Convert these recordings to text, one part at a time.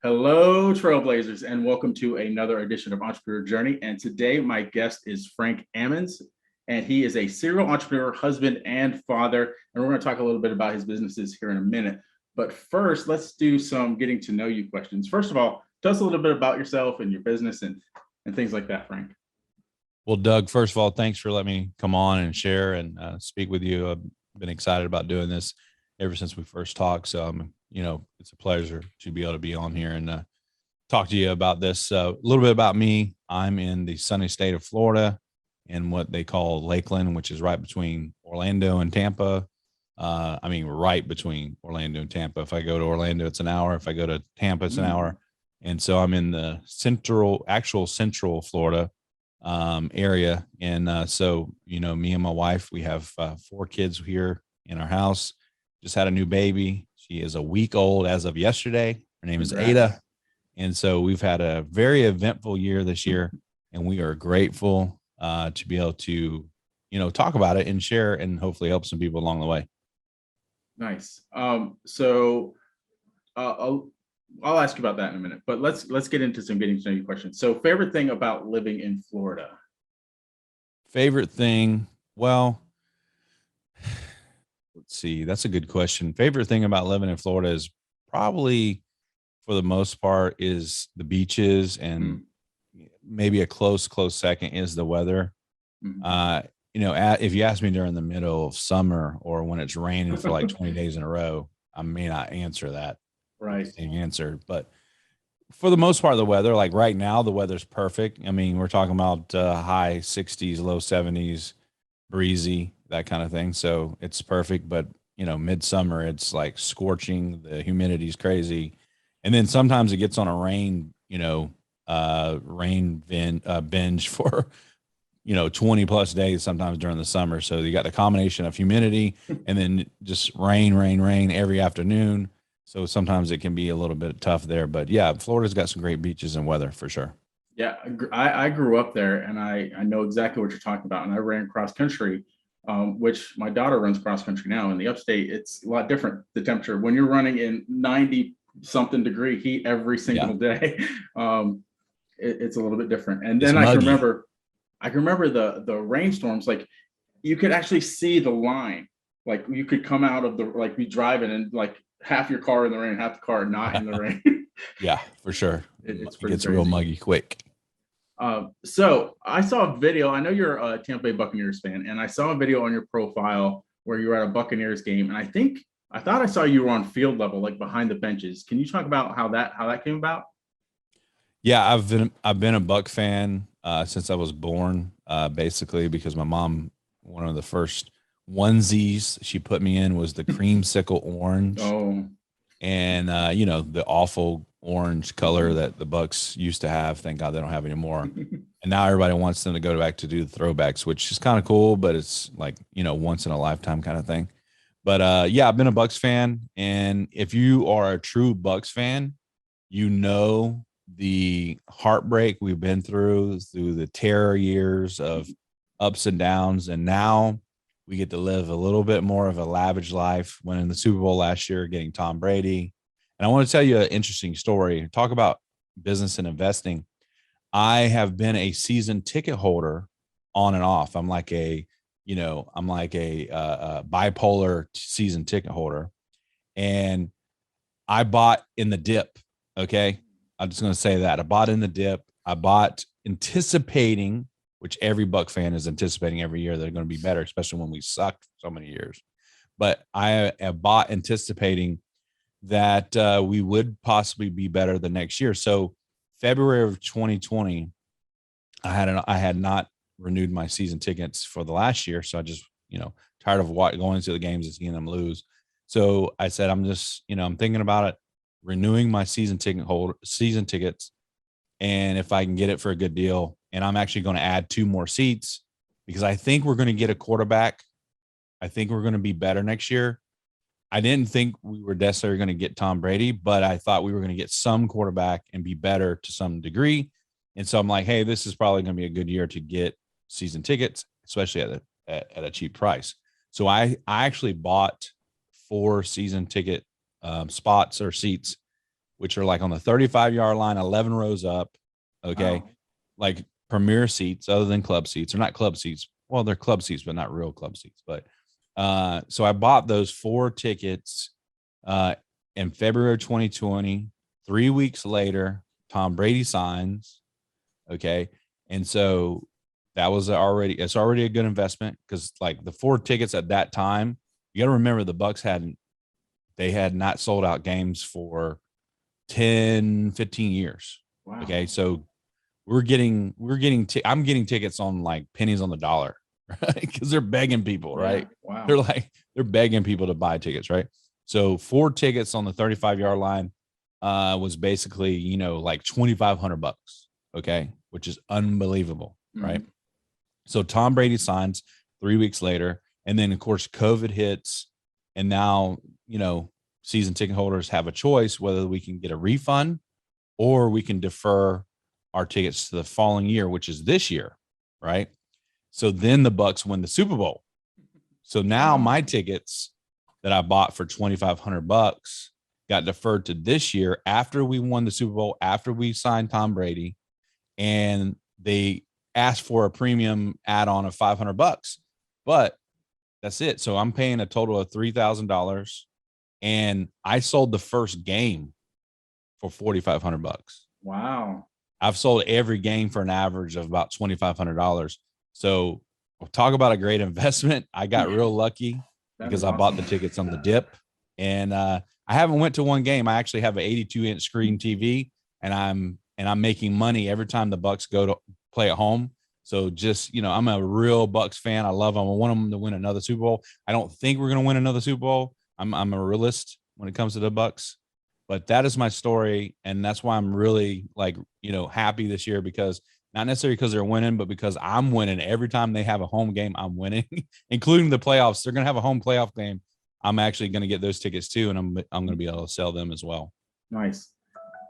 Hello, Trailblazers, and welcome to another edition of Entrepreneur Journey. And today, my guest is Frank Ammons, and he is a serial entrepreneur, husband, and father. And we're going to talk a little bit about his businesses here in a minute. But first, let's do some getting to know you questions. First of all, tell us a little bit about yourself and your business and things like that, Frank. Well, Doug, first of all, thanks for letting me come on and share and speak with you. I've been excited about doing this ever since we first talked. So, it's a pleasure to be able to be on here and talk to you about this. A little bit about me. I'm in the sunny state of Florida in what they call Lakeland, which is right between Orlando and Tampa. Right between Orlando and Tampa. If I go to Orlando, it's an hour. If I go to Tampa, it's an hour. And so I'm in the actual central Florida area. And so, me and my wife, we have 4 kids here in our house. Just had a new baby. She is a week old as of yesterday. Her name is Ada. And so we've had a very eventful year this year, and we are grateful to be able to, talk about it and share and hopefully help some people along the way. Nice. I'll ask you about that in a minute, but let's get into some getting to know you questions. So, favorite thing about living in Florida? Favorite thing? Well, let's see. That's a good question. Favorite thing about living in Florida is probably, for the most part, is the beaches, and maybe a close second is the weather. If you ask me during the middle of summer or when it's raining for like 20 days in a row, I may not answer that. Right. Same answer. But for the most part, the weather, like right now, the weather's perfect. I mean, we're talking about high 60s, low 70s, breezy, that kind of thing. So it's perfect. But, midsummer, it's like scorching. The humidity's crazy. And then sometimes it gets on a rain, binge for, 20 plus days sometimes during the summer. So you got the combination of humidity and then just rain every afternoon. So sometimes it can be a little bit tough there, but yeah, Florida's got some great beaches and weather for sure. Yeah, I grew up there, and I know exactly what you're talking about. And I ran cross country, which my daughter runs cross country now. In the upstate, it's a lot different. The temperature when you're running in 90 something degree heat every single day, it's a little bit different. And then I can remember the rainstorms. Like you could actually see the line. Like you could come out of be driving and like half your car in the rain, half the car not in the rain. Yeah, for sure. It gets crazy. Real muggy quick. So I saw a video. I know you're a Tampa Bay Buccaneers fan, and I saw a video on your profile where you were at a Buccaneers game, and I thought I saw you were on field level, like behind the benches. Can you talk about how that came about? Yeah, I've been a Buck fan since I was born, basically because my mom, one of the first onesies she put me in was the creamsicle orange. Oh, and the awful orange color that the Bucks used to have. Thank God they don't have anymore. And now everybody wants them to go back to do the throwbacks, which is kind of cool, but it's like, once in a lifetime kind of thing. But I've been a Bucks fan. And if you are a true Bucks fan, the heartbreak we've been through the terror years of ups and downs. And now we get to live a little bit more of a lavish life, winning the Super Bowl last year, getting Tom Brady. And I want to tell you an interesting story. Talk about business and investing. I have been a season ticket holder on and off. I'm like a bipolar season ticket holder. And I bought in the dip. Okay. I'm just going to say that. I bought in the dip. I bought anticipating, which every Buck fan is anticipating every year, they're going to be better, especially when we sucked for so many years. But I bought anticipating that we would possibly be better the next year. So February of 2020, I had not renewed my season tickets for the last year. So I just, tired of going to the games and seeing them lose. So I said, I'm just, I'm thinking about it, renewing my season tickets. And if I can get it for a good deal, and I'm actually going to add 2 more seats because I think we're going to get a quarterback. I think we're going to be better next year. I didn't think we were necessarily going to get Tom Brady, but I thought we were going to get some quarterback and be better to some degree. And so I'm like, hey, this is probably going to be a good year to get season tickets, especially at a cheap price. So I actually bought 4 season ticket spots or seats which are like on the 35-yard line, 11 rows up. Okay. Wow. Like premier seats other than club seats. They're not club seats. Well, they're club seats, but not real club seats. But so I bought those 4 tickets in February 2020. 3 weeks later, Tom Brady signs. Okay. And so it's already a good investment, because like the 4 tickets at that time, you got to remember the Bucks had not sold out games for 10, 15 years. Wow. Okay. So I'm getting tickets on like pennies on the dollar, right? Because they're begging people, right? Wow. They're begging people to buy tickets, right? So 4 tickets on the 35-yard line was basically, like $2,500, okay, which is unbelievable, right? So Tom Brady signs 3 weeks later, and then of course COVID hits, and now season ticket holders have a choice whether we can get a refund or we can defer our tickets to the following year, which is this year, right? So then the Bucks win the Super Bowl. So now my tickets that I bought for $2,500 got deferred to this year after we won the Super Bowl, after we signed Tom Brady, and they asked for a premium add-on of $500, but that's it. So I'm paying a total of $3,000, and I sold the first game for $4,500. Wow. I've sold every game for an average of about $2,500. So talk about a great investment. I got real lucky because I bought the tickets on the dip, and I haven't went to one game. I actually have an 82-inch screen TV, and I'm making money every time the Bucks go to play at home. So just, I'm a real Bucks fan. I love them. I want them to win another Super Bowl. I don't think we're going to win another Super Bowl. I'm a realist when it comes to the Bucks, but that is my story. And that's why I'm really happy this year, because not necessarily because they're winning, but because I'm winning. Every time they have a home game, I'm winning, including the playoffs. They're going to have a home playoff game. I'm actually going to get those tickets too. And I'm going to be able to sell them as well. Nice.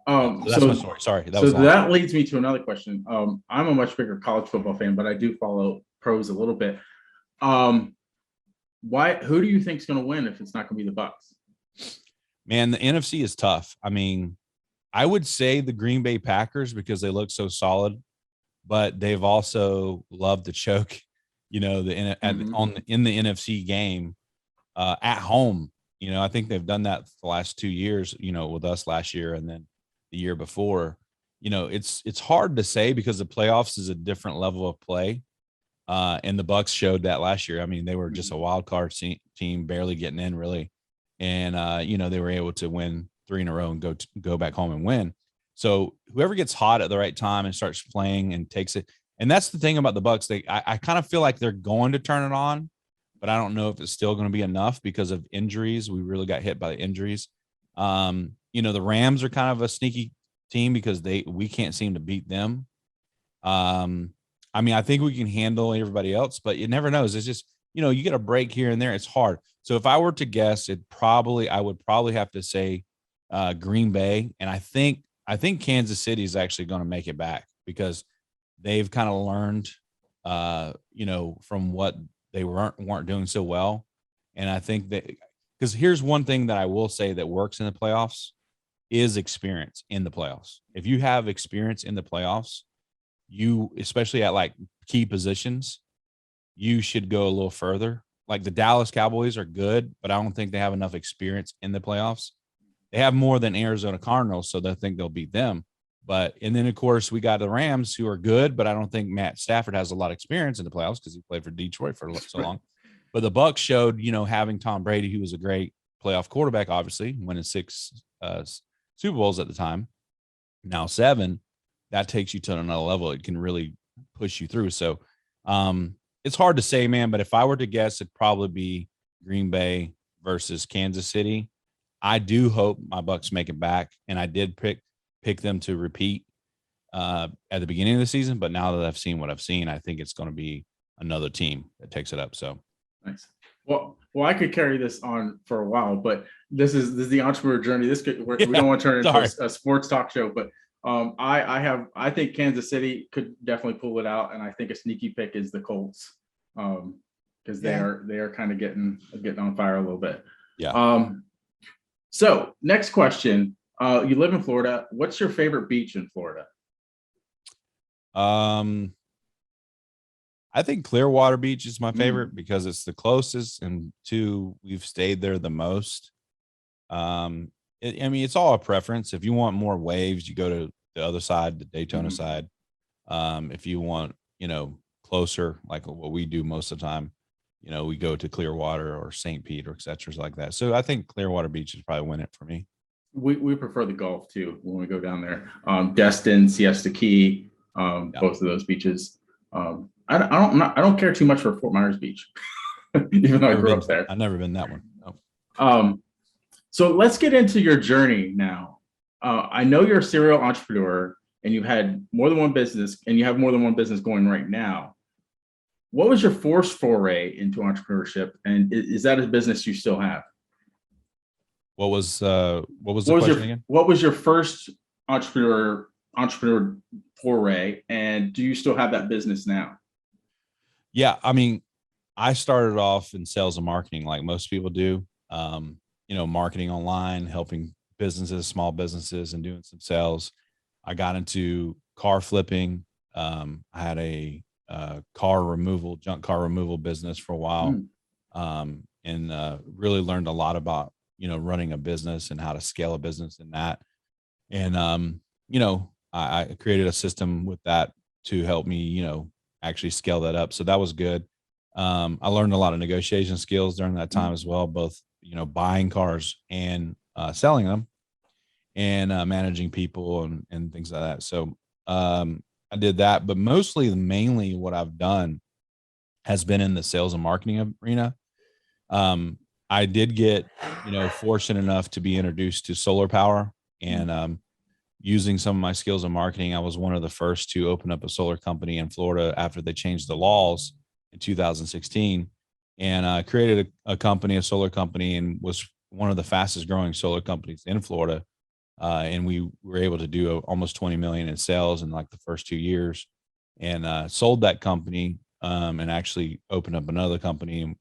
So that's my story. Sorry. That leads me to another question. I'm a much bigger college football fan, but I do follow pros a little bit. Who do you think is going to win if it's not going to be the Bucks? Man, the NFC is tough. I mean, I would say the Green Bay Packers, because they look so solid, but they've also loved to choke, in the NFC game at home. I think they've done that the last 2 years, with us last year and then the year before. It's hard to say because the playoffs is a different level of play. And the Bucks showed that last year. I mean, they were just a wild card team, barely getting in really. And, they were able to win 3 in a row and go back home and win. So whoever gets hot at the right time and starts playing and takes it. And that's the thing about the Bucks. I kind of feel like they're going to turn it on, but I don't know if it's still going to be enough because of injuries. We really got hit by the injuries. The Rams are kind of a sneaky team because we can't seem to beat them. I think we can handle everybody else, but you never knows. It's just, you get a break here and there. It's hard. So if I were to guess, I would probably have to say Green Bay. And I think Kansas City is actually going to make it back because they've kind of learned, from what they weren't doing so well. And I think that, because here's one thing that I will say that works in the playoffs is experience in the playoffs. If you have experience in the playoffs, you, especially at like key positions, you should go a little further. Like the Dallas Cowboys are good, but I don't think they have enough experience in the playoffs. They have more than Arizona Cardinals, so they think they'll beat them. And then of course we got the Rams, who are good, but I don't think Matt Stafford has a lot of experience in the playoffs because he played for Detroit for so long. But the Bucs showed, having Tom Brady, who was a great playoff quarterback, obviously winning 6 Super Bowls at the time, now 7, that takes you to another level. It can really push you through. So it's hard to say, man, but if I were to guess, it'd probably be Green Bay versus Kansas City. I do hope my Bucs make it back, and I did pick them to repeat at the beginning of the season, but now that I've seen what I've seen, I think it's going to be another team that takes it up. So nice. Well, I could carry this on for a while, but this is the entrepreneur journey. We don't want to turn it into a sports talk show, but I think Kansas City could definitely pull it out, and I think a sneaky pick is the Colts because they are kind of getting on fire a little bit. Yeah. So next question. You live in Florida. What's your favorite beach in Florida? Um, I think Clearwater Beach is my Mm. favorite because it's the closest, and two, we've stayed there the most. I mean, it's all a preference. If you want more waves, you go to the other side, the Daytona Mhm. side. If you want, closer, like what we do most of the time, we go to Clearwater or St. Pete or et cetera like that. So I think Clearwater Beach is probably win it for me. We prefer the Gulf too when we go down there. Destin, Siesta Key, Yeah. both of those beaches. I don't care too much for Fort Myers Beach, even though I grew up there. I've never been that one. No. So let's get into your journey now. I know you're a serial entrepreneur and you've had more than one business and you have more than one business going right now. What was your first foray into entrepreneurship? And is that a business you still have? What was the question again? What was your first entrepreneur foray? And do you still have that business now? Yeah. I mean, I started off in sales and marketing like most people do. Marketing online, helping businesses, small businesses, and doing some sales. I got into car flipping. I had a junk car removal business for a while, and really learned a lot about running a business and how to scale a business in that. And I created a system with that to help me actually scale that up. So that was good. I learned a lot of negotiation skills during that time as well, both buying cars and selling them, and managing people and things like that. So I did that, but mainly what I've done has been in the sales and marketing arena. I did get fortunate enough to be introduced to solar power, and using some of my skills in marketing, I was one of the first to open up a solar company in Florida after they changed the laws in 2016, and created a company, a solar company, and was one of the fastest growing solar companies in Florida. And we were able to do almost 20 million in sales in like the first 2 years, and sold that company, and actually opened up another company. And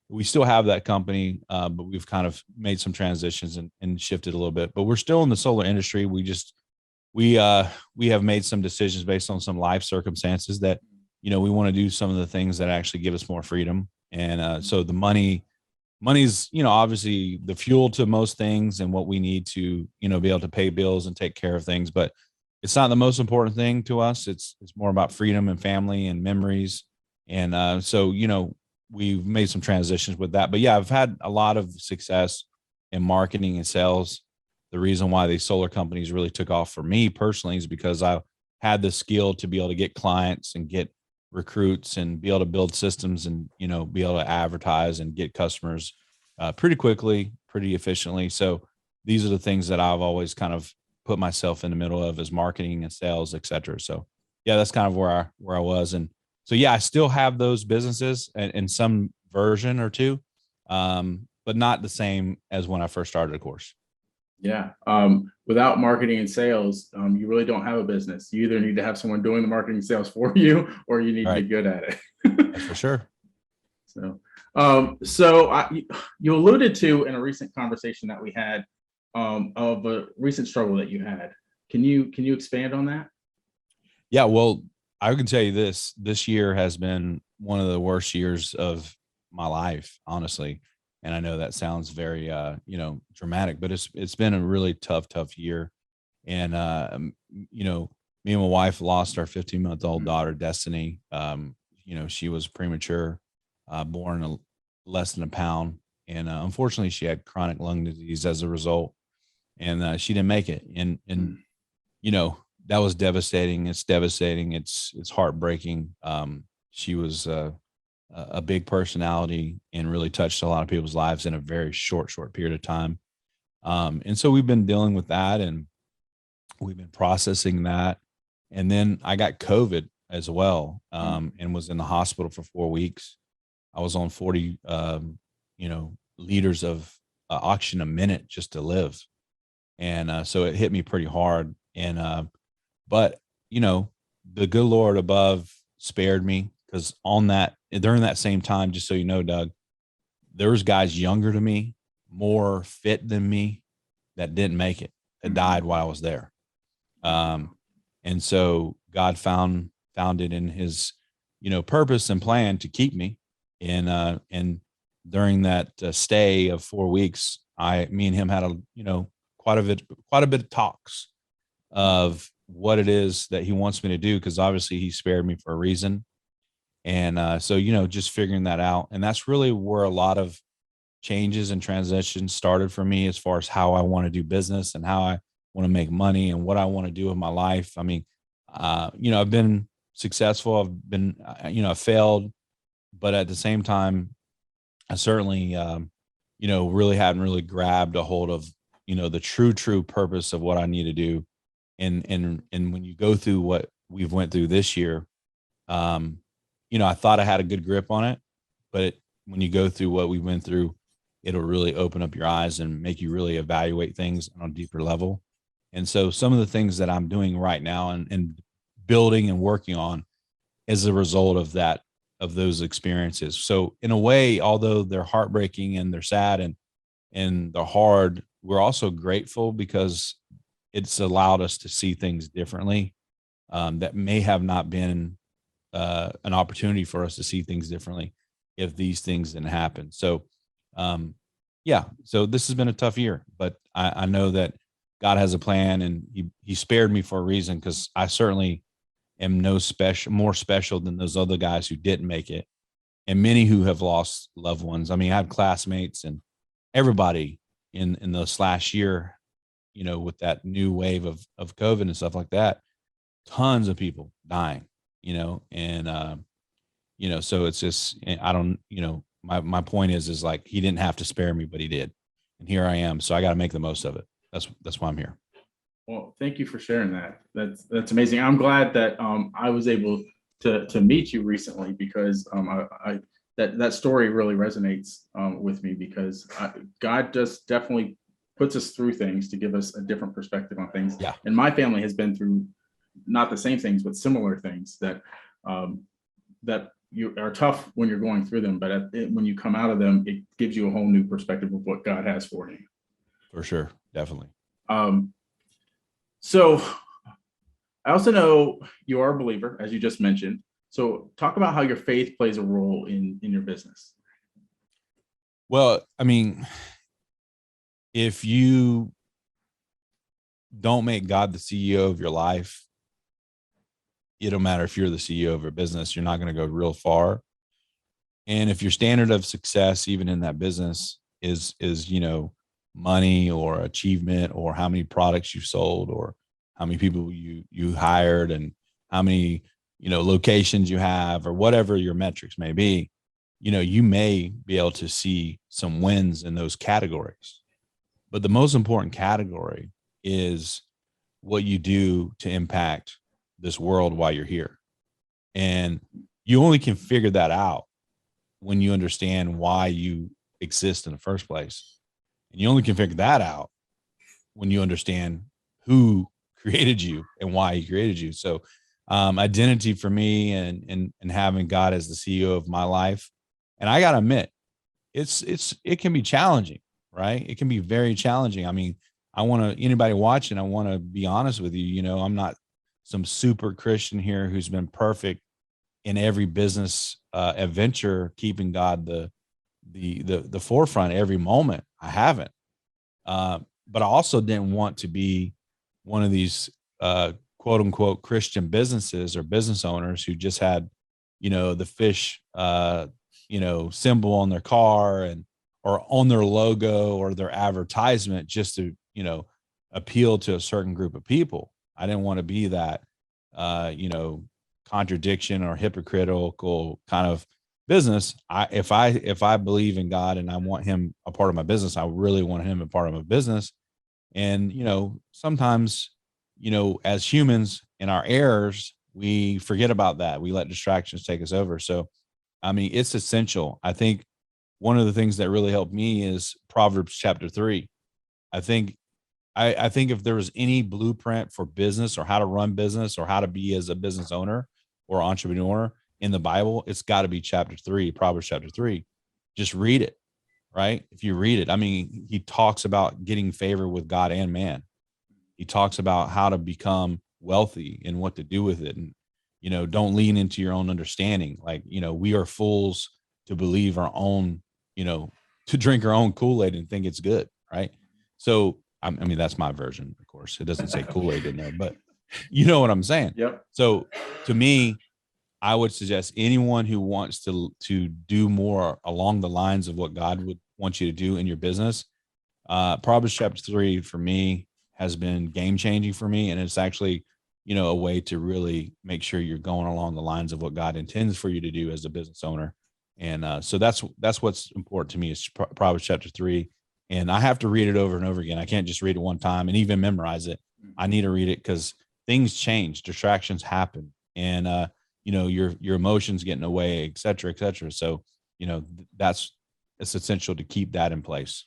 we still have that company, but we've kind of made some transitions and shifted a little bit, but we're still in the solar industry. We have made some decisions based on some life circumstances that, we want to do some of the things that actually give us more freedom. And so the money's, obviously the fuel to most things and what we need to, be able to pay bills and take care of things, but it's not the most important thing to us. It's more about freedom and family and memories. And so, we've made some transitions with that, but yeah, I've had a lot of success in marketing and sales. The reason why these solar companies really took off for me personally is because I had the skill to be able to get clients and get recruits and be able to build systems and, be able to advertise and get customers pretty quickly, pretty efficiently. So these are the things that I've always kind of put myself in the middle of, as marketing and sales, et cetera. So yeah, that's kind of where I was. And so, yeah, I still have those businesses in some version or two, but not the same as when I first started, of course. Yeah. Without marketing and sales, you really don't have a business. You either need to have someone doing the marketing and sales for you, or you need to be good at it. That's for sure. You alluded to in a recent conversation that we had, of a recent struggle that you had. Can you expand on that? Yeah, well, I can tell you this year has been one of the worst years of my life, honestly. And I know that sounds very dramatic, but it's been a really tough year. And me and my wife lost our 15-month-old daughter, Destiny. She was premature, born less than a pound, and unfortunately she had chronic lung disease as a result, and she didn't make it. And that was devastating. It's devastating. It's heartbreaking. She was a big personality and really touched a lot of people's lives in a very short period of time. And so we've been dealing with that, and we've been processing that. And then I got COVID as well, and was in the hospital for 4 weeks. I was on 40, liters of oxygen a minute just to live. And so it hit me pretty hard. And but the good Lord above spared me, because during that same time, just so you know, Doug, there was guys younger to me, more fit than me, that didn't make it. had died while I was there. And so God found it in his, purpose and plan to keep me. And during that stay of 4 weeks, me and him had quite a bit of talks of what it is that he wants me to do. Cause obviously he spared me for a reason. And so, just figuring that out. And that's really where a lot of changes and transitions started for me, as far as how I want to do business and how I want to make money and what I want to do with my life. I mean, I've been successful. I've been, I've failed, but at the same time, I certainly, really hadn't really grabbed a hold of, the true purpose of what I need to do. And when you go through what we've went through this year, I thought I had a good grip on it, but when you go through what we went through, it'll really open up your eyes and make you really evaluate things on a deeper level. And so some of the things that I'm doing right now and building and working on is a result of those experiences. So in a way, although they're heartbreaking and they're sad and they're hard, we're also grateful because it's allowed us to see things differently, that may have not been an opportunity for us to see things differently if these things didn't happen. So, so this has been a tough year, but I know that God has a plan, and he spared me for a reason, because I certainly am more special than those other guys who didn't make it, and many who have lost loved ones. I mean, I have classmates and everybody in this last year, with that new wave of COVID and stuff like that, tons of people dying, and so it's just, I don't, my point is like, he didn't have to spare me, but he did. And here I am. So I got to make the most of it. That's why I'm here. Well, thank you for sharing that. That's amazing. I'm glad that I was able to meet you recently, because that story really resonates with me, because God just definitely puts us through things to give us a different perspective on things. Yeah. And my family has been through not the same things, but similar things that you are tough when you're going through them, but when you come out of them, it gives you a whole new perspective of what God has for you. For sure. Definitely. So I also know you are a believer, as you just mentioned. So talk about how your faith plays a role in your business. Well, I mean, if you don't make God the CEO of your life, it don't matter if you're the CEO of your business, you're not going to go real far. And if your standard of success, even in that business, is money or achievement, or how many products you sold, or how many people you hired, and how many locations you have, or whatever your metrics may be, you may be able to see some wins in those categories. But the most important category is what you do to impact this world while you're here. And you only can figure that out when you understand why you exist in the first place. And you only can figure that out when you understand who created you and why he created you. So identity for me, and having God as the CEO of my life. And I got to admit, it can be challenging, right? It can be very challenging. I mean, anybody watching, I want to be honest with you. I'm not some super Christian here who's been perfect in every business adventure, keeping God the forefront every moment. I haven't. But I also didn't want to be one of these quote unquote Christian businesses or business owners who just had, the fish, symbol on their car or on their logo or their advertisement, just to, appeal to a certain group of people. I didn't want to be that, contradiction or hypocritical kind of business. If I believe in God and I want him a part of my business, I really want him a part of my business. And, sometimes, as humans in our errors, we forget about that. We let distractions take us over. So, I mean, it's essential. I think one of the things that really helped me is Proverbs chapter 3. I think if there was any blueprint for business, or how to run business, or how to be as a business owner or entrepreneur in the Bible, it's got to be chapter 3, Proverbs chapter 3. Just read it, right? If you read it, I mean, he talks about getting favor with God and man. He talks about how to become wealthy and what to do with it. And, don't lean into your own understanding. Like, we are fools to believe our own, to drink our own Kool-Aid and think it's good. Right. So, I mean, that's my version, of course. It doesn't say Kool-Aid in there, but you know what I'm saying? Yep. So to me, I would suggest anyone who wants to do more along the lines of what God would want you to do in your business. Proverbs chapter 3 for me has been game changing for me. And it's actually, a way to really make sure you're going along the lines of what God intends for you to do as a business owner. And so that's what's important to me is Proverbs chapter 3. And I have to read it over and over again. I can't just read it one time and even memorize it. I need to read it because things change, distractions happen, and your emotions get in the way, et cetera, et cetera. So, it's essential to keep that in place.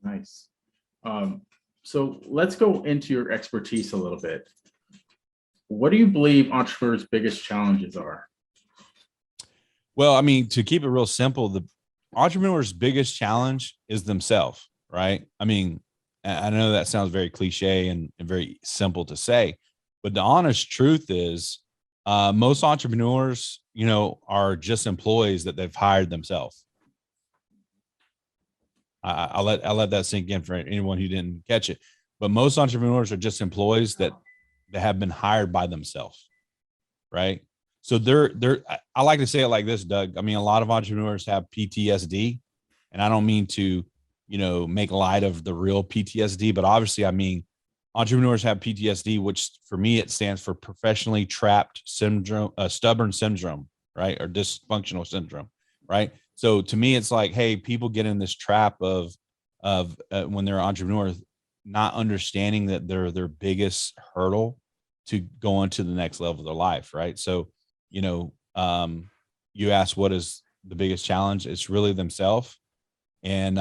Nice. So let's go into your expertise a little bit. What do you believe entrepreneurs' biggest challenges are? Well, I mean, to keep it real simple, the entrepreneur's biggest challenge is themselves, right? I mean, I know that sounds very cliche and very simple to say, but the honest truth is most entrepreneurs, are just employees that they've hired themselves. I'll let that sink in for anyone who didn't catch it. But most entrepreneurs are just employees that have been hired by themselves, right? So I like to say it like this, Doug. I mean, a lot of entrepreneurs have PTSD, and I don't mean to, make light of the real PTSD, but obviously, I mean, entrepreneurs have PTSD, which for me, it stands for professionally trapped syndrome, stubborn syndrome, right? Or dysfunctional syndrome, right? So to me, it's like, hey, people get in this trap of when they're entrepreneurs, not understanding that they're their biggest hurdle to go on to the next level of their life, right? So, you ask what is the biggest challenge? It's really themselves. And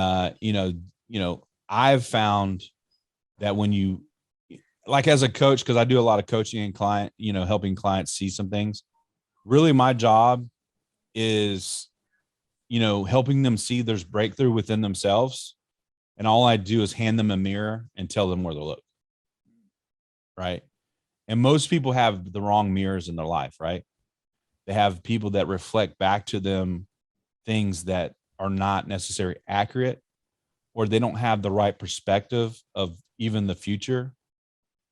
I've found that when you, like as a coach, because I do a lot of coaching and client, helping clients see some things. Really, my job is, helping them see there's breakthrough within themselves. And all I do is hand them a mirror and tell them where to look. Right. And most people have the wrong mirrors in their life, right? They have people that reflect back to them things that are not necessarily accurate, or they don't have the right perspective of even the future.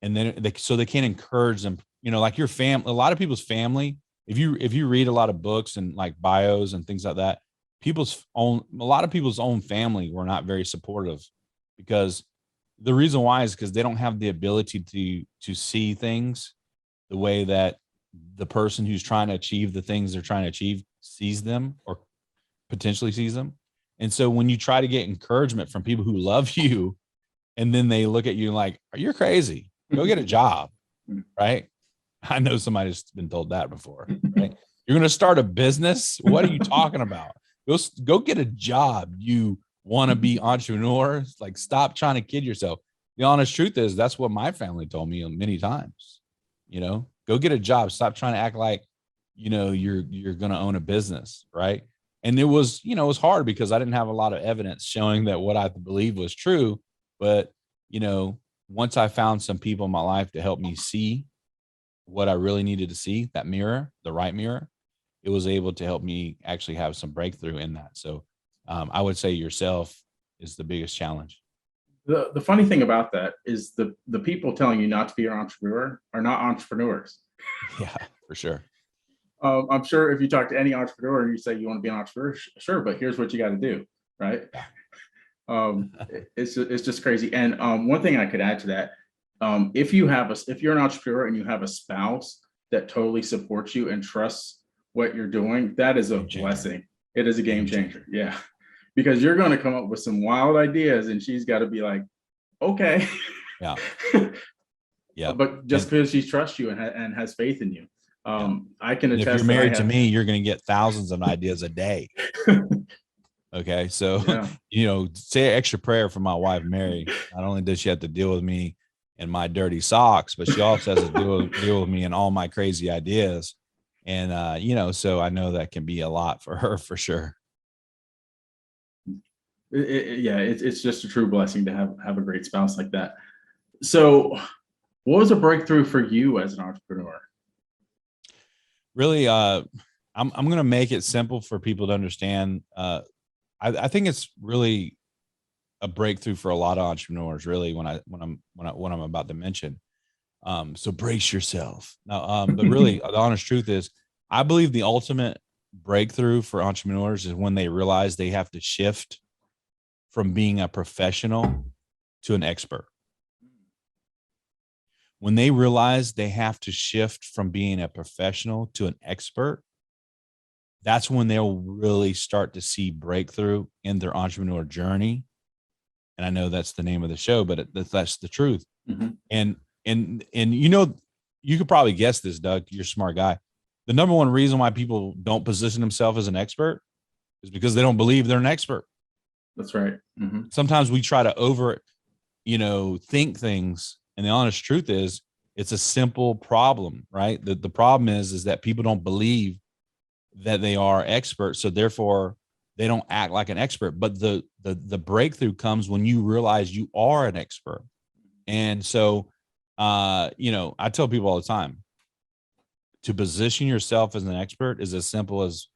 And then so they can't encourage them, like your family, a lot of people's family, if you read a lot of books and like bios and things like that, a lot of people's own family were not very supportive, because the reason why is because they don't have the ability to see things the way that the person who's trying to achieve the things they're trying to achieve sees them or potentially sees them. And so when you try to get encouragement from people who love you, and then they look at you like, you're crazy, go get a job, right? I know somebody's been told that before, right? You're going to start a business? What are you talking about? Go get a job. You want to be entrepreneur? Like, stop trying to kid yourself. The honest truth is that's what my family told me many times. Go get a job. Stop trying to act like, you're going to own a business, right? And it was hard because I didn't have a lot of evidence showing that what I believed was true. But, once I found some people in my life to help me see what I really needed to see, that mirror, the right mirror, it was able to help me actually have some breakthrough in that. So I would say yourself is the biggest challenge. The funny thing about that is the people telling you not to be an entrepreneur are not entrepreneurs. Yeah, for sure. I'm sure if you talk to any entrepreneur and you say you want to be an entrepreneur, sure, but here's what you got to do, right? It's just crazy. And one thing I could add to that, if you're an entrepreneur and you have a spouse that totally supports you and trusts what you're doing, that is a blessing. It is a game changer. Yeah. Because you're going to come up with some wild ideas and she's got to be like, okay. Yeah. Yeah. But just because she trusts you and has faith in you. I can attest. If you're married to me, you're going to get thousands of ideas a day. Okay. So, say an extra prayer for my wife, Mary. Not only does she have to deal with me and my dirty socks, but she also has to deal with me and all my crazy ideas. And, so I know that can be a lot for her for sure. It's just a true blessing to have a great spouse like that. So what was a breakthrough for you as an entrepreneur? Really, I'm going to make it simple for people to understand. I think it's really a breakthrough for a lot of entrepreneurs. Really, when I'm about to mention. So brace yourself now. But really, the honest truth is, I believe the ultimate breakthrough for entrepreneurs is when they realize they have to shift from being a professional to an expert. When they realize they have to shift from being a professional to an expert, that's when they'll really start to see breakthrough in their entrepreneur journey. And I know that's the name of the show, but that's the truth. Mm-hmm. And you could probably guess this, Doug. You're a smart guy. The number one reason why people don't position themselves as an expert is because they don't believe they're an expert. That's right. Mm-hmm. Sometimes we try to think things, and the honest truth is it's a simple problem, right? The problem is that people don't believe that they are experts, so therefore they don't act like an expert. But the breakthrough comes when you realize you are an expert. And so I tell people all the time, to position yourself as an expert is as simple as,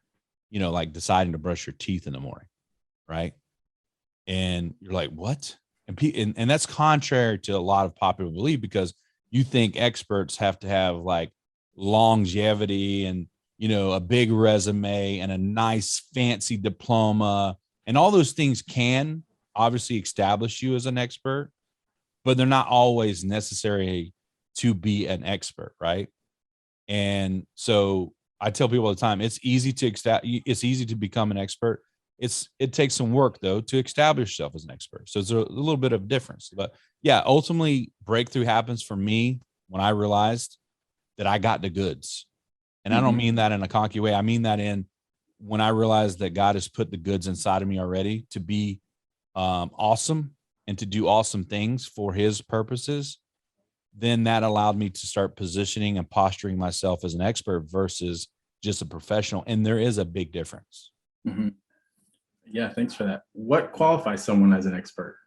like deciding to brush your teeth in the morning, right? And you're like, what? And that's contrary to a lot of popular belief, because you think experts have to have like longevity and, a big resume and a nice fancy diploma, and all those things can obviously establish you as an expert, but they're not always necessary to be an expert, right? And so I tell people all the time, it's easy to become an expert. It takes some work though to establish yourself as an expert. So it's a little bit of difference, but yeah, ultimately breakthrough happens for me when I realized that I got the goods. And I don't mean that in a cocky way. I mean that in when I realized that God has put the goods inside of me already to be awesome and to do awesome things for his purposes. Then that allowed me to start positioning and posturing myself as an expert versus just a professional. And there is a big difference. Mm-hmm. Yeah, thanks for that. What qualifies someone as an expert?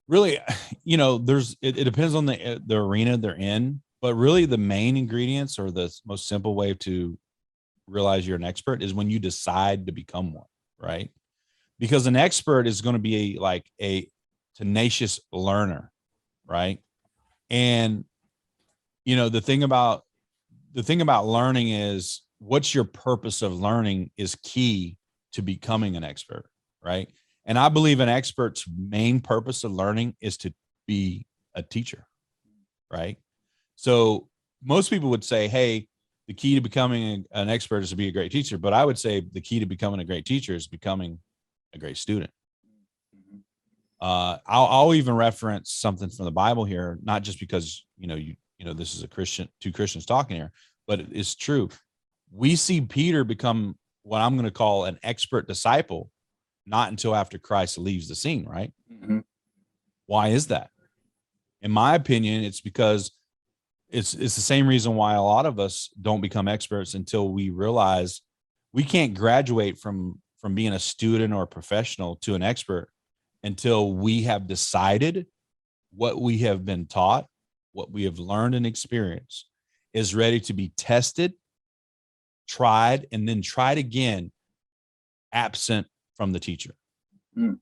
Really, it depends on the arena they're in, but really the main ingredients, or the most simple way to realize you're an expert, is when you decide to become one, right? Because an expert is going to be like a tenacious learner, right? And the thing about learning is, what's your purpose of learning is key to becoming an expert, right? And I believe an expert's main purpose of learning is to be a teacher, right? So most people would say, hey, the key to becoming an expert is to be a great teacher. But I would say the key to becoming a great teacher is becoming a great student. I'll even reference something from the Bible here, not just because this is two Christians talking here, but it's true. We see Peter become what I'm going to call an expert disciple not until after Christ leaves the scene, right? Mm-hmm. Why is that? In my opinion, it's because it's the same reason why a lot of us don't become experts until we realize we can't graduate from being a student or a professional to an expert until we have decided what we have been taught, what we have learned and experienced is ready to be tested, tried, and then tried again, absent from the teacher. Mm.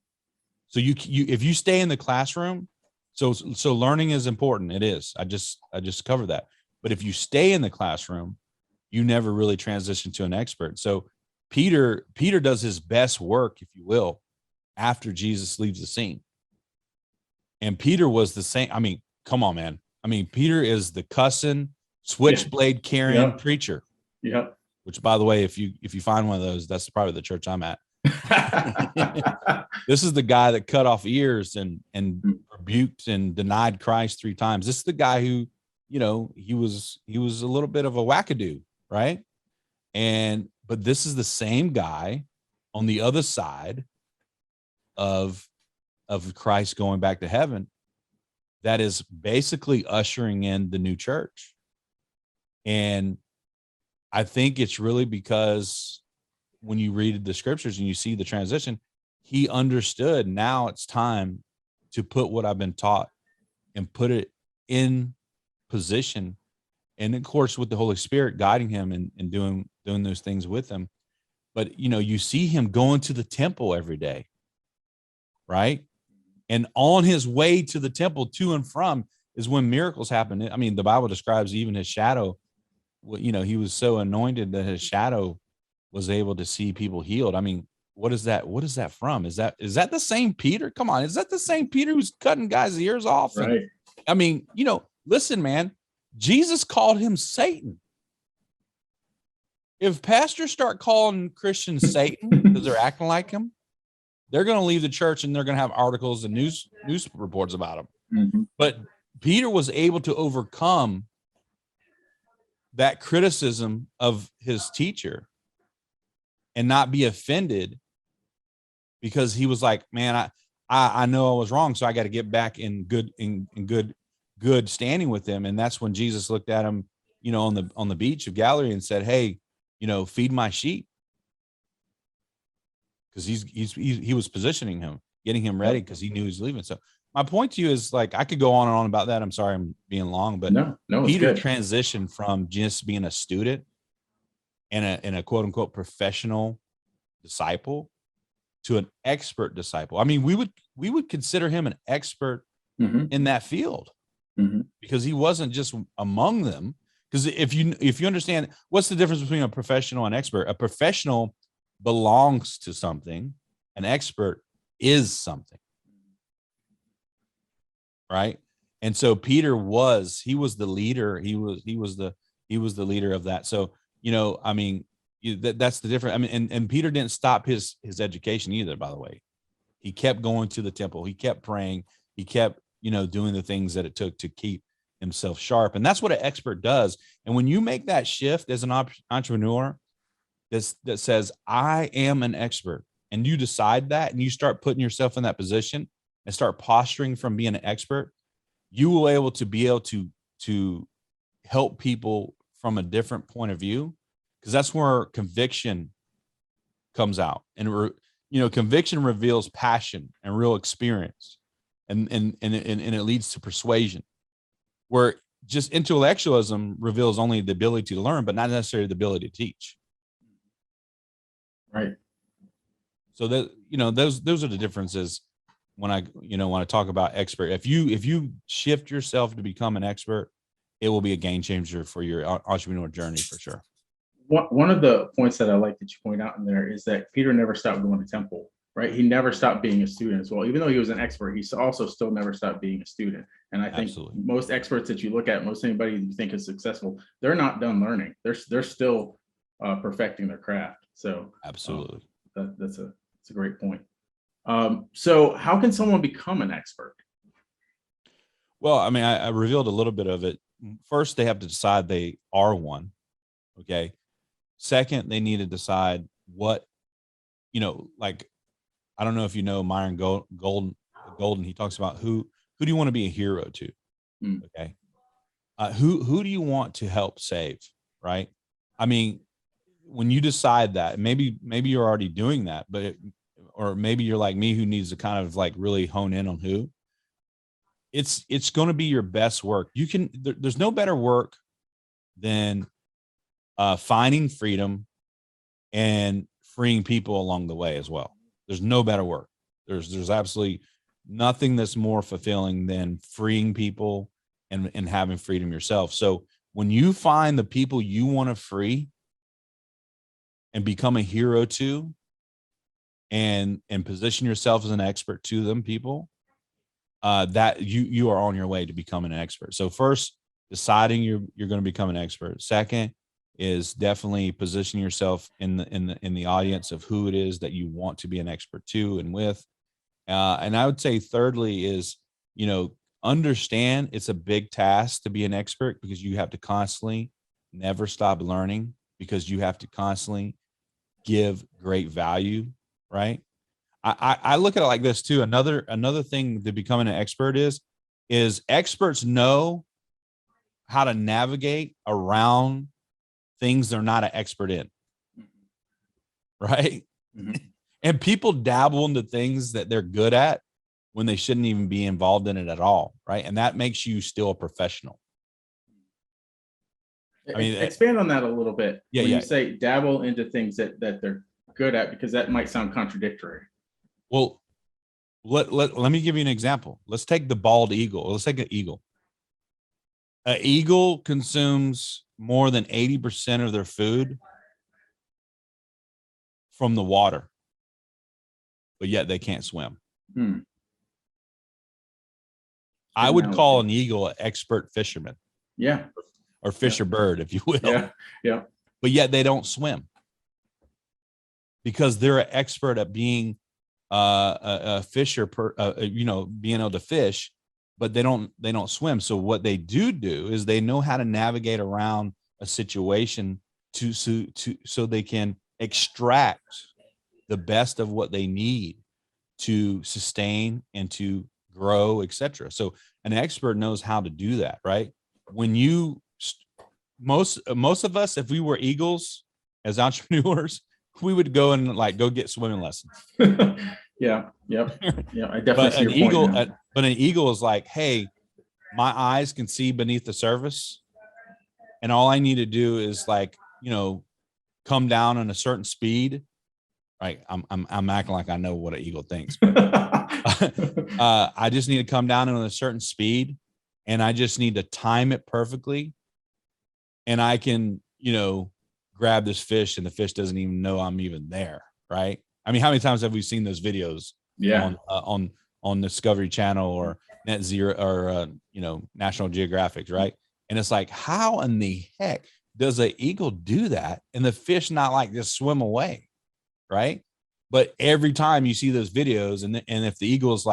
So you if you stay in the classroom, so learning is important. It is. I just covered that. But if you stay in the classroom, you never really transition to an expert. So Peter does his best work, if you will, after Jesus leaves the scene. And Peter was the same. I mean, come on, man. I mean, Peter is the cussing, switchblade carrying preacher. Yep. Which, by the way, if you find one of those, that's probably the church I'm at. This is the guy that cut off ears and rebuked and denied Christ 3 times. This is the guy who, he was a little bit of a wackadoo, right? But this is the same guy on the other side of Christ going back to heaven that is basically ushering in the new church. And I think it's really because when you read the scriptures and you see the transition, he understood now it's time to put what I've been taught and put it in position. And of course, with the Holy Spirit guiding him and doing those things with him. But, you see him going to the temple every day, right? And on his way to the temple, to and from, is when miracles happen. I mean, the Bible describes even his shadow. He was so anointed that his shadow was able to see people healed. I mean, what is that? What is that from? Is that the same Peter? Come on, is that the same Peter who's cutting guys' ears off? Right. And, I mean, listen, man, Jesus called him Satan. If pastors start calling Christians Satan because they're acting like him, they're going to leave the church and they're going to have articles and news reports about him. Mm-hmm. But Peter was able to overcome that criticism of his teacher and not be offended, because he was like, man, I know I was wrong, so I got to get back in good standing with him. And that's when Jesus looked at him, on the beach of Galilee and said, hey, feed my sheep. Because he was positioning him, getting him ready, because he knew he was leaving. So my point to you is, like, I could go on and on about that. I'm sorry I'm being long, but no, Peter transitioned from just being a student and a quote unquote professional disciple to an expert disciple. I mean, we would consider him an expert in that field, because he wasn't just among them. Because if you understand, what's the difference between a professional and expert? A professional belongs to something. An expert is something, right? And so Peter was the leader. He was the leader of that. So, I mean, that's the difference. I mean, and Peter didn't stop his education either, by the way. He kept going to the temple. He kept praying. He kept, doing the things that it took to keep himself sharp. And that's what an expert does. And when you make that shift as an entrepreneur that says, I am an expert, and you decide that, and you start putting yourself in that position and start posturing from being an expert, you will be able to help people from a different point of view, because that's where conviction comes out. And conviction reveals passion and real experience, and it leads to persuasion, where just intellectualism reveals only the ability to learn, but not necessarily the ability to teach. Right. So that, those are the differences when I talk about expert. If you shift yourself to become an expert, it will be a game changer for your entrepreneur journey, for sure. One of the points that I like that you point out in there is that Peter never stopped going to temple, right? He never stopped being a student as well. Even though he was an expert, he also still never stopped being a student. And I think most experts that you look at, most anybody you think is successful, they're not done learning. They're still perfecting their craft. So absolutely, that's a great point. So how can someone become an expert? Well, I mean, I revealed a little bit of it. First, they have to decide they are one. Okay. Second, they need to decide what, like, I don't know if you know Myron Golden. He talks about who do you want to be a hero to? Okay. Who do you want to help save? Right. I mean, when you decide that, maybe you're already doing that, or maybe you're like me, who needs to kind of like really hone in on who. It's going to be your best work. There's no better work than finding freedom and freeing people along the way as well. There's no better work. There's absolutely nothing that's more fulfilling than freeing people and having freedom yourself. So when you find the people you want to free and become a hero to, and position yourself as an expert to them people, that you are on your way to becoming an expert. So first, deciding you're going to become an expert. Second is definitely positioning yourself in the audience of who it is that you want to be an expert to and with. And I would say thirdly is, understand it's a big task to be an expert, because you have to constantly never stop learning, because you have to constantly give great value. Right. I look at it like this too. Another thing to becoming an expert is experts know how to navigate around things they're not an expert in. Right. And people dabble into things that they're good at when they shouldn't even be involved in it at all, right? And that makes you still a professional. I mean, expand on that a little bit. Yeah, when yeah. you say dabble into things that they're good at, because that might sound contradictory. Well, let me give you an example. Let's take the bald eagle. Let's take an eagle. An eagle consumes more than 80% of their food from the water, but yet they can't swim. I would call an eagle an expert fisherman. Yeah. Or fisher bird, if you will. Yeah. Yeah. But yet they don't swim because they're an expert at being a fisher, being able to fish, but they don't swim. So what they do is they know how to navigate around a situation so they can extract the best of what they need to sustain and to grow, etc. So an expert knows how to do that, right? When you most of us, if we were eagles as entrepreneurs, we would go and go get swimming lessons. Yeah. Yep. Yeah. I definitely see your point now. But an eagle is like, hey, my eyes can see beneath the surface, and all I need to do is come down on a certain speed. Right? I'm acting like I know what an eagle thinks. But, I just need to come down on a certain speed, and I just need to time it perfectly. And I can, grab this fish and the fish doesn't even know I'm even there. Right. I mean, how many times have we seen those videos on Discovery Channel or Net Zero or, National Geographic. Right. And it's like, how in the heck does an eagle do that? And the fish not just swim away. Right. But every time you see those videos and if the eagle is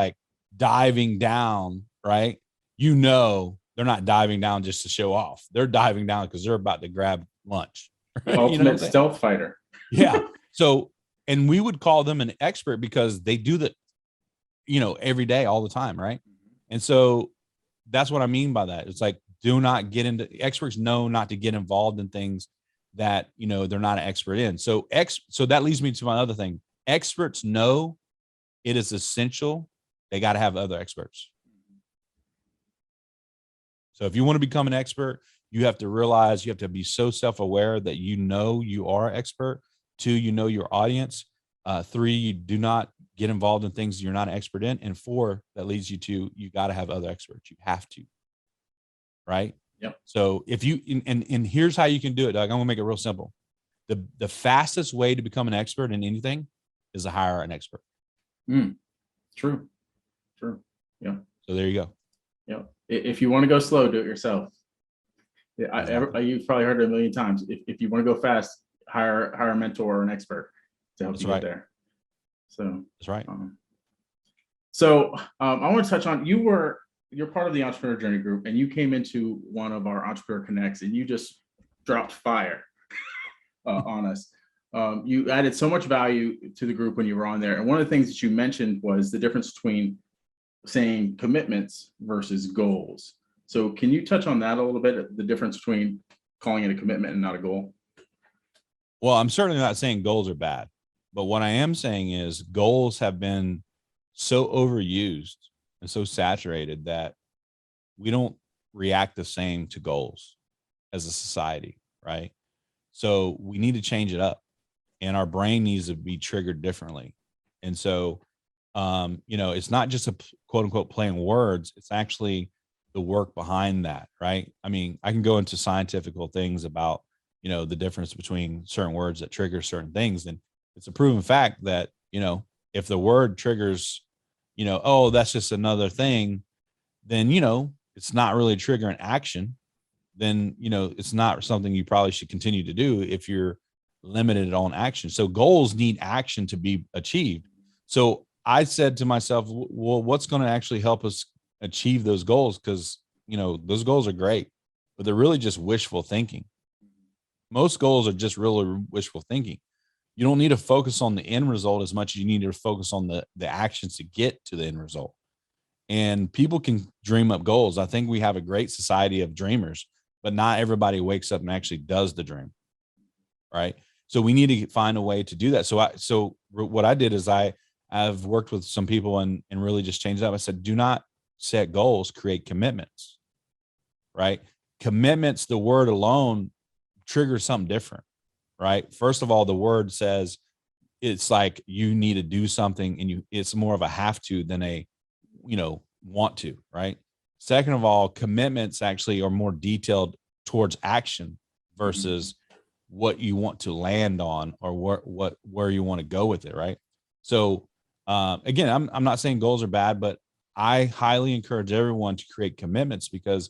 diving down, right, they're not diving down just to show off. They're diving down because they're about to grab lunch. Right? Ultimate stealth fighter. Yeah. So, and we would call them an expert because they do that, every day, all the time. Right. And so that's what I mean by that. It's experts know not to get involved in things that, they're not an expert in. So that leads me to my other thing. Experts know it is essential. They got to have other experts. So if you want to become an expert, you have to realize you have to be so self-aware that you are an expert. 2, your audience. 3, you do not get involved in things you're not an expert in. And 4, that leads you to, you got to have other experts. You have to. Right? Yep. So if you, and here's how you can do it, Doug. I'm gonna make it real simple. The fastest way to become an expert in anything is to hire an expert. True. Yeah. So there you go. Yeah. If you want to go slow, do it yourself. You've probably heard it a million times. If you want to go fast, hire a mentor or an expert to help you get there. So that's right. I want to touch on, you're part of the Entrepreneur Journey group, and you came into one of our Entrepreneur Connects and you just dropped fire on us. You added so much value to the group when you were on there. And one of the things that you mentioned was the difference between saying commitments versus goals. So can you touch on that a little bit, the difference between calling it a commitment and not a goal? Well, I'm certainly not saying goals are bad, but what I am saying is goals have been so overused and so saturated that we don't react the same to goals as a society, right? So we need to change it up, and our brain needs to be triggered differently. And so, it's not just a quote unquote playing words. It's actually the work behind that, right? I mean, I can go into scientific things about, the difference between certain words that trigger certain things. And it's a proven fact that, if the word triggers, oh, that's just another thing, then, it's not really triggering action. Then, it's not something you probably should continue to do if you're limited on action. So goals need action to be achieved. So I said to myself, well, what's going to actually help us achieve those goals? Because, those goals are great, but they're really just wishful thinking. Most goals are just really wishful thinking. You don't need to focus on the end result as much as you need to focus on the actions to get to the end result. And people can dream up goals. I think we have a great society of dreamers, but not everybody wakes up and actually does the dream. Right. So we need to find a way to do that. So what I did is I I've worked with some people and really just changed it up. I said, do not set goals, create commitments, right? Commitments, the word alone triggers something different, right? First of all, the word says it's like you need to do something and it's more of a have to than a, want to, right? Second of all, commitments actually are more detailed towards action versus what you want to land on or where you want to go with it, right? So again, I'm not saying goals are bad, but I highly encourage everyone to create commitments because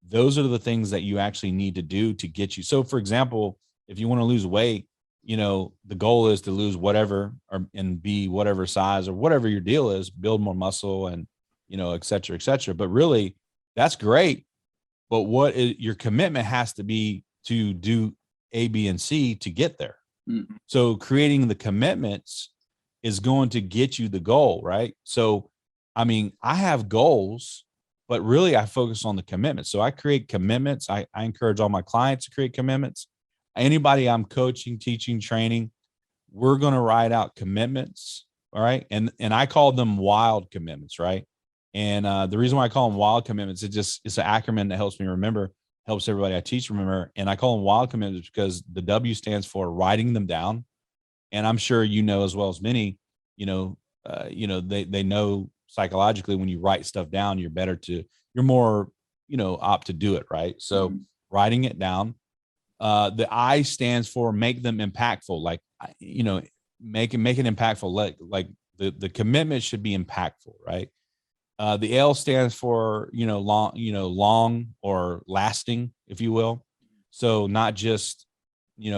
those are the things that you actually need to do to get you. So for example, if you want to lose weight, the goal is to lose whatever and be whatever size or whatever your deal is, build more muscle and, et cetera, et cetera. But really that's great. But your commitment has to be to do A, B, and C to get there. Mm-hmm. So creating the commitments is going to get you the goal, right? So, I have goals, but really I focus on the commitments. So I create commitments. I encourage all my clients to create commitments. Anybody I'm coaching, teaching, training, we're going to write out commitments. All right. And I call them wild commitments, right? And the reason why I call them wild commitments, it's an acronym that helps me remember, helps everybody I teach remember. And I call them wild commitments because the W stands for writing them down. And I'm sure as well as many, they know psychologically when you write stuff down, you're more, apt to do it, right? So writing it down. The I stands for make them impactful, like, make it impactful. Like the commitment should be impactful, right? The L stands for, long or lasting, if you will. So not just,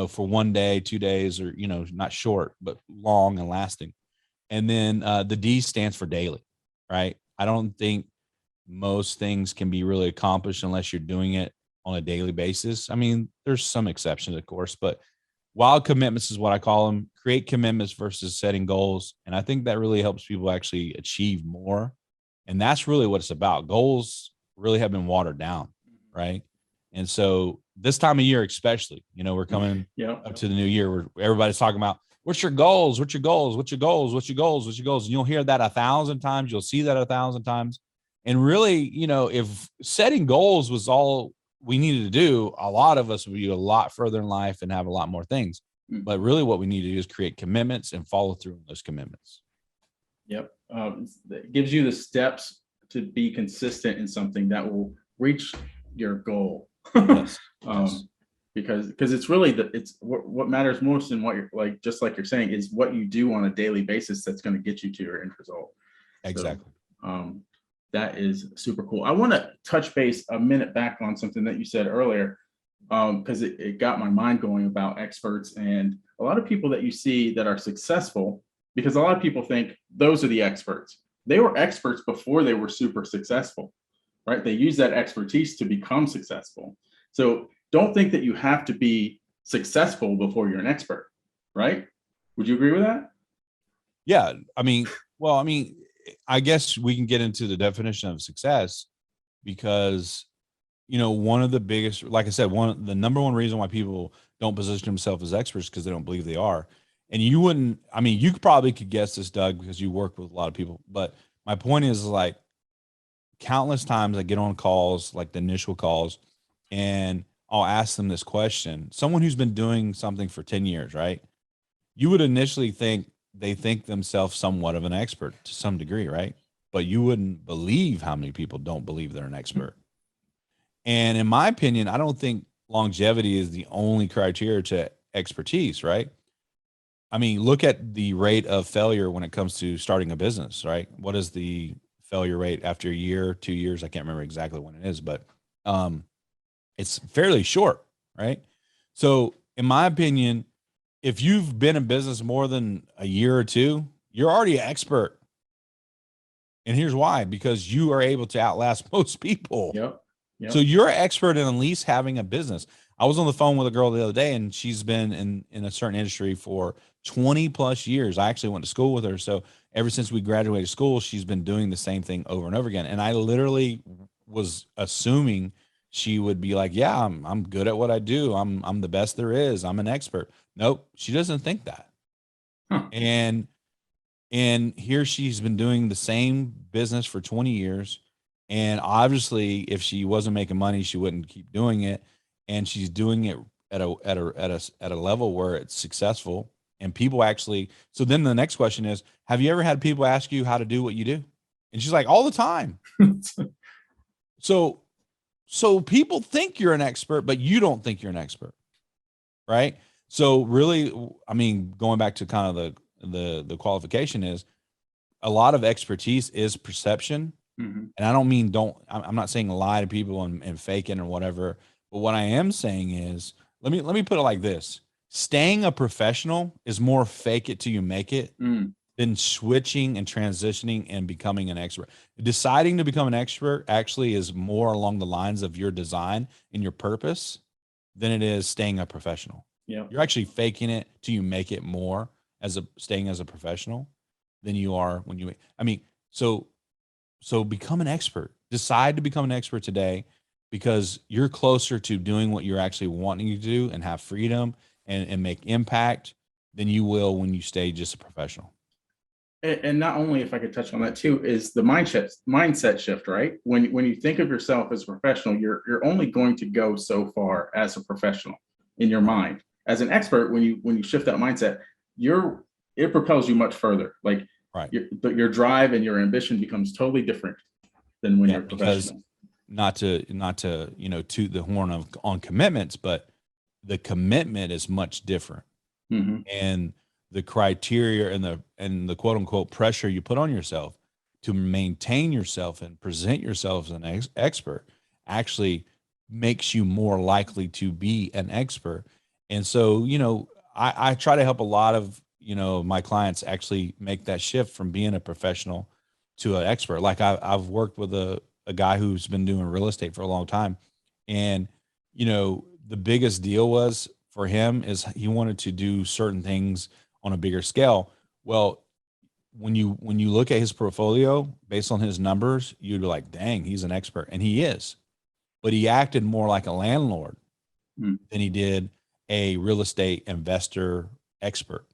for 1 day, 2 days, or, not short, but long and lasting. And then the D stands for daily, right? I don't think most things can be really accomplished unless you're doing it on a daily basis. There's some exceptions, of course, but wild commitments is what I call them. Create commitments versus setting goals. And I think that really helps people actually achieve more. And that's really what it's about. Goals really have been watered down, right? And so this time of year, especially, we're coming up to the new year where everybody's talking about, what's your goals? What's your goals? What's your goals? What's your goals? What's your goals? And you'll hear that 1,000 times. You'll see that 1,000 times. And really, if setting goals was all we needed to do, a lot of us would be a lot further in life and have a lot more things. But really what we need to do is create commitments and follow through on those commitments. Yep. It gives you the steps to be consistent in something that will reach your goal. Yes. Because it's really it's what matters most in what you're like, just like you're saying, is what you do on a daily basis that's going to get you to your end result. Exactly. So, that is super cool. I want to touch base a minute back on something that you said earlier, because it got my mind going about experts and a lot of people that you see that are successful, because a lot of people think those are the experts. They were experts before they were super successful, right? They use that expertise to become successful. So don't think that you have to be successful before you're an expert, right? Would you agree with that? Yeah. I guess we can get into the definition of success because, one of the biggest, like I said, the number one reason why people don't position themselves as experts because they don't believe they are. And you probably could guess this, Doug, because you work with a lot of people. But my point is, like, countless times I get on calls, like the initial calls, and I'll ask them this question. Someone who's been doing something for 10 years, right? You would initially think they think themselves somewhat of an expert to some degree, right? But you wouldn't believe how many people don't believe they're an expert. And in my opinion, I don't think longevity is the only criteria to expertise, right? Look at the rate of failure when it comes to starting a business, right? What is the failure rate after a year, 2 years? I can't remember exactly when it is, but it's fairly short, right? So in my opinion, if you've been in business more than a year or two, you're already an expert. And here's why, because you are able to outlast most people. Yep. So you're an expert in at least having a business. I was on the phone with a girl the other day and she's been in a certain industry for 20 plus years. I actually went to school with her. So ever since we graduated school, she's been doing the same thing over and over again. And I literally was assuming she would be like, yeah, I'm good at what I do. I'm the best there is. I'm an expert. Nope. She doesn't think that. And And here she's been doing the same business for 20 years. And obviously, if she wasn't making money, she wouldn't keep doing it. And she's doing it at a level where it's successful. And people actually, so then the next question is, have you ever had people ask you how to do what you do? And she's like, all the time. So people think you're an expert, but you don't think you're an expert, right? So really, I mean, going back to kind of the qualification is a lot of expertise is perception. Mm-hmm. And I don't mean I'm not saying lie to people and fake it or whatever. But what I am saying is, let me put it like this: staying a professional is more fake it till you make it than switching and transitioning and becoming an expert. Deciding to become an expert actually is more along the lines of your design and your purpose than it is staying a professional. Yeah. You're actually faking it till you make it more as staying as a professional than you are when you, I mean, so become an expert. Decide to become an expert today, because you're closer to doing what you're actually wanting to do and have freedom and make impact than you will when you stay just a professional. And not only, if I could touch on that too, is the mindset shift, right? When you think of yourself as a professional, you're only going to go so far as a professional in your mind. As an expert, when you shift that mindset, it propels you much further. Like Right. your drive and your ambition becomes totally different than when you're professional. Because not to toot the horn on commitments, but the commitment is much different. Mm-hmm. And the criteria and the quote unquote pressure you put on yourself to maintain yourself and present yourself as an expert actually makes you more likely to be an expert. And so, I try to help a lot of, my clients actually make that shift from being a professional to an expert. Like I've worked with a guy who's been doing real estate for a long time. And, the biggest deal was for him is he wanted to do certain things on a bigger scale. Well, when you look at his portfolio based on his numbers, you'd be like, dang, he's an expert. And he is, but he acted more like a landlord than he did a real estate investor expert.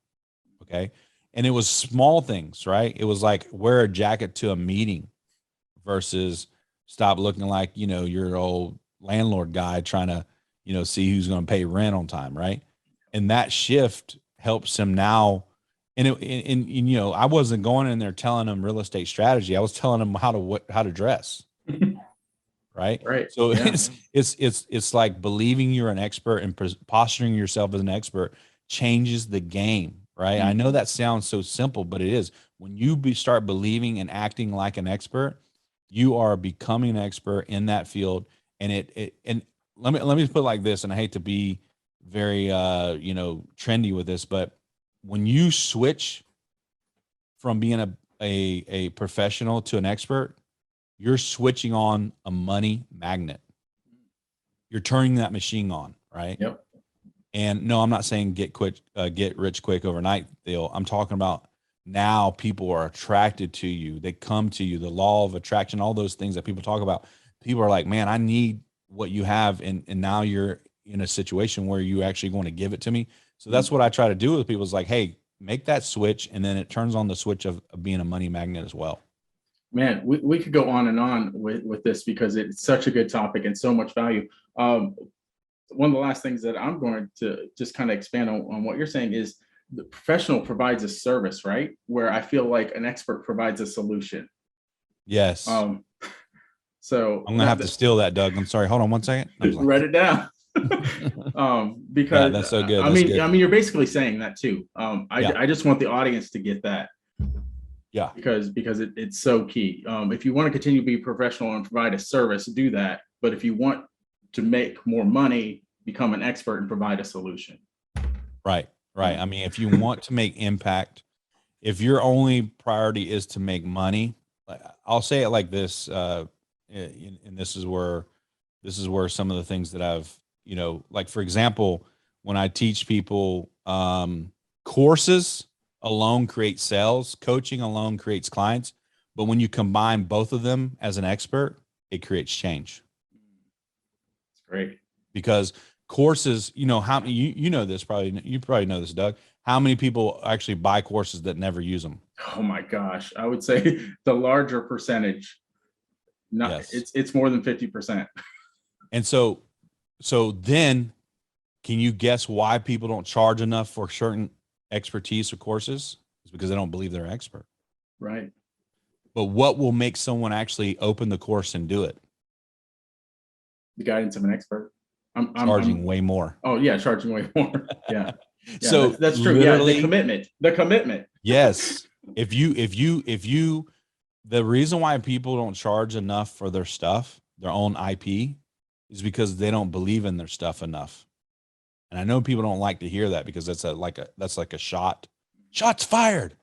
Okay. And it was small things, right? It was like wear a jacket to a meeting versus stop looking like, your old landlord guy trying to, see who's going to pay rent on time. Right. And that shift helps him now. And I wasn't going in there telling him real estate strategy. I was telling him how to dress. Right. Right. So Yeah. it's like believing you're an expert and posturing yourself as an expert changes the game. Right. I know that sounds so simple, but it is. When you start believing and acting like an expert, you are becoming an expert in that field. And and let me put it like this. And I hate to be very, trendy with this, but when you switch from being a professional to an expert, you're switching on a money magnet. You're turning that machine on, right? Yep. And no, I'm not saying get rich quick overnight deal. I'm talking about now people are attracted to you. They come to you, the law of attraction, all those things that people talk about. People are like, man, I need what you have. And now you're in a situation where you actually want to give it to me. So that's what I try to do with people is like, hey, make that switch. And then it turns on the switch of being a money magnet as well. Man, we could go on and on with this because it's such a good topic and so much value. One of the last things that I'm going to just kind of expand on what you're saying is the professional provides a service, right? Where I feel like an expert provides a solution. Yes. So I'm gonna have to steal that, Doug. I'm sorry. Hold on one second. Write it down. Because that's so good. I mean, you're basically saying that too. I just want the audience to get that. Yeah. Because it's so key. If you want to continue to be professional and provide a service, do that. But if you want to make more money, become an expert and provide a solution. Right. I mean, if you want to make impact, if your only priority is to make money, I'll say it like this, and this is where some of the things that I've, like for example, when I teach people, courses alone create sales, coaching alone creates clients, but when you combine both of them as an expert, it creates change. Great. Because courses, how you know this probably, you probably know this, Doug. how many people actually buy courses that never use them? Oh my gosh. I would say the larger percentage, not Yes. it's more than 50%. And so then can you guess why people don't charge enough for certain expertise or courses? It's because they don't believe they're an expert. Right. But what will make someone actually open the course and do it? The guidance of an expert. Charging way more. Oh yeah, charging way more. Yeah. Yeah, So that's true. Yeah, the commitment. Yes. If you, the reason why people don't charge enough for their stuff, their own IP, is because they don't believe in their stuff enough. And I know people don't like to hear that because that's like a shots fired,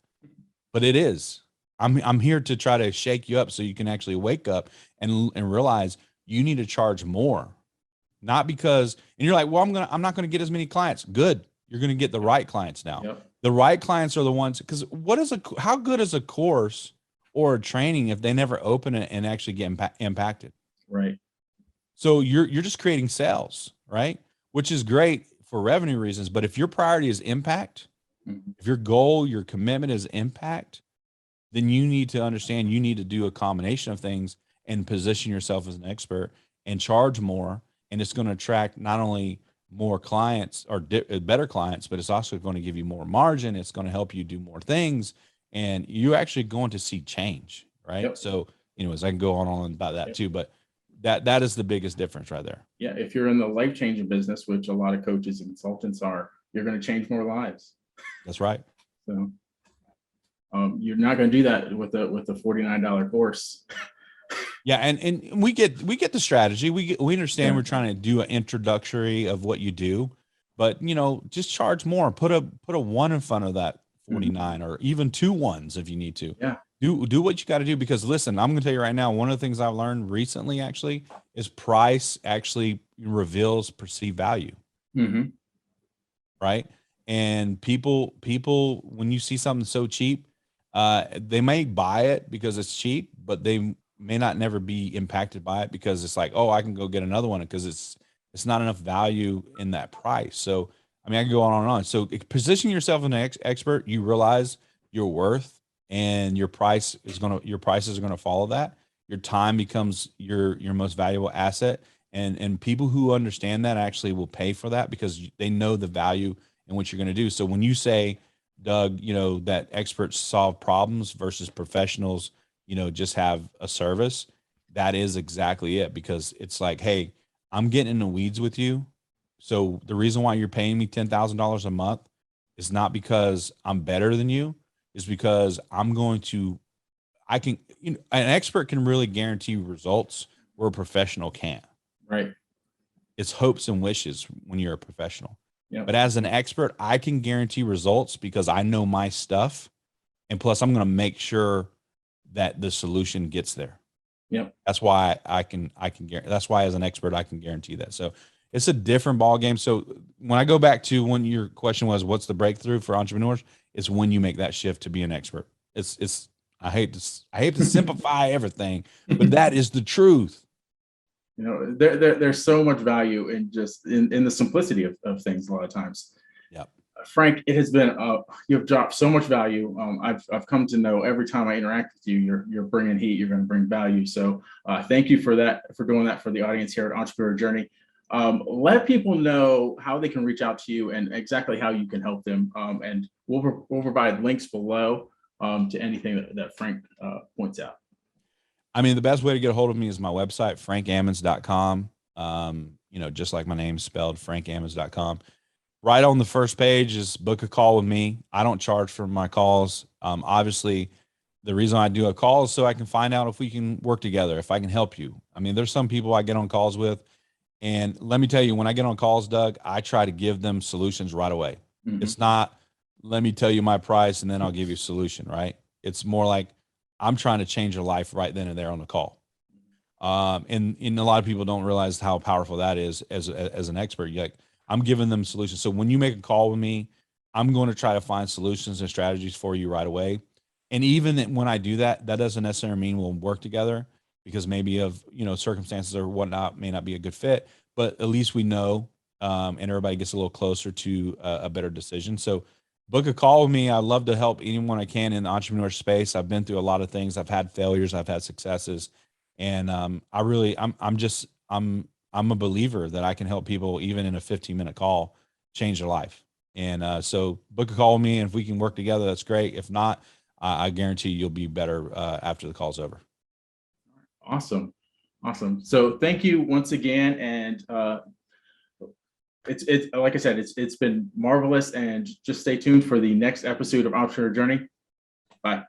but it is. I'm here to try to shake you up so you can actually wake up and realize you need to charge more, not because, and you're like, well, I'm not going to get as many clients. Good. You're going to get the right clients now. Yep. The right clients are the ones, because how good is a course or a training if they never open it and actually get impacted? Right. So you're just creating sales, right? Which is great for revenue reasons. But if your priority is impact, if your goal, your commitment is impact, then you need to understand you need to do a combination of things and position yourself as an expert and charge more. And it's going to attract not only more clients or better clients, but it's also going to give you more margin. It's going to help you do more things, and you're actually going to see change, right? Yep. So anyways, I can go on about that too, but that is the biggest difference right there. Yeah. If you're in the life-changing business, which a lot of coaches and consultants are, you're going to change more lives. That's right. So you're not going to do that with a $49 course. Yeah, and we get the strategy. We understand. Yeah. We're trying to do an introductory of what you do, but just charge more. Put a one in front of that 49, or even 2 ones if you need to. Yeah. Do what you got to do, because listen, I'm going to tell you right now, one of the things I've learned recently actually is price actually reveals perceived value. Mm-hmm. Right? And people when you see something so cheap, they may buy it because it's cheap, but they may not never be impacted by it because it's like, oh, I can go get another one because it's not enough value in that price. So I mean, I can go on and on. So position yourself as an expert, you realize your worth, and your prices are going to follow that. Your time becomes your most valuable asset. And people who understand that actually will pay for that because they know the value in what you're going to do. So when you say, Doug, that experts solve problems versus professionals, just have a service, that is exactly it. Because it's like, hey, I'm getting in the weeds with you. So the reason why you're paying me $10,000 a month is not because I'm better than you. It's because an expert can really guarantee results where a professional can't. Right. It's hopes and wishes when you're a professional. Yep. But as an expert, I can guarantee results because I know my stuff. And plus I'm going to make sure that the solution gets there. Yep. That's why that's why as an expert, I can guarantee that. So it's a different ball game. So when I go back to when your question was, what's the breakthrough for entrepreneurs? It's when you make that shift to be an expert. I hate to simplify everything, but that is the truth. There's so much value in just in the simplicity of things a lot of times. Yep. Frank, it has been you've dropped so much value. I've come to know every time I interact with you, you're bringing heat. You're going to bring value. So thank you for doing that for the audience here at Entrepreneur Journey. Let people know how they can reach out to you and exactly how you can help them. And we'll provide links below to anything that Frank points out. I mean, the best way to get a hold of me is my website, frankammons.com. Just like my name spelled, frankammons.com. Right on the first page is book a call with me. I don't charge for my calls. Obviously, the reason I do a call is so I can find out if we can work together, if I can help you. I mean, there's some people I get on calls with, and let me tell you, when I get on calls, Doug, I try to give them solutions right away. Mm-hmm. It's not, let me tell you my price and then I'll give you a solution, right? It's more like I'm trying to change your life right then and there on the call. And a lot of people don't realize how powerful that is as an expert. I'm giving them solutions. So when you make a call with me, I'm going to try to find solutions and strategies for you right away. And even when I do that, that doesn't necessarily mean we'll work together, because maybe of circumstances or whatnot may not be a good fit, but at least we know, and everybody gets a little closer to a better decision. So book a call with me. I love to help anyone I can in the entrepreneur space. I've been through a lot of things. I've had failures, I've had successes. And I'm a believer that I can help people even in a 15-minute call change their life. And so book a call with me, and if we can work together, that's great. If not, I guarantee you'll be better after the call's over. Awesome. So thank you once again. And it's like I said, it's been marvelous, and just stay tuned for the next episode of Entrepreneur Journey. Bye.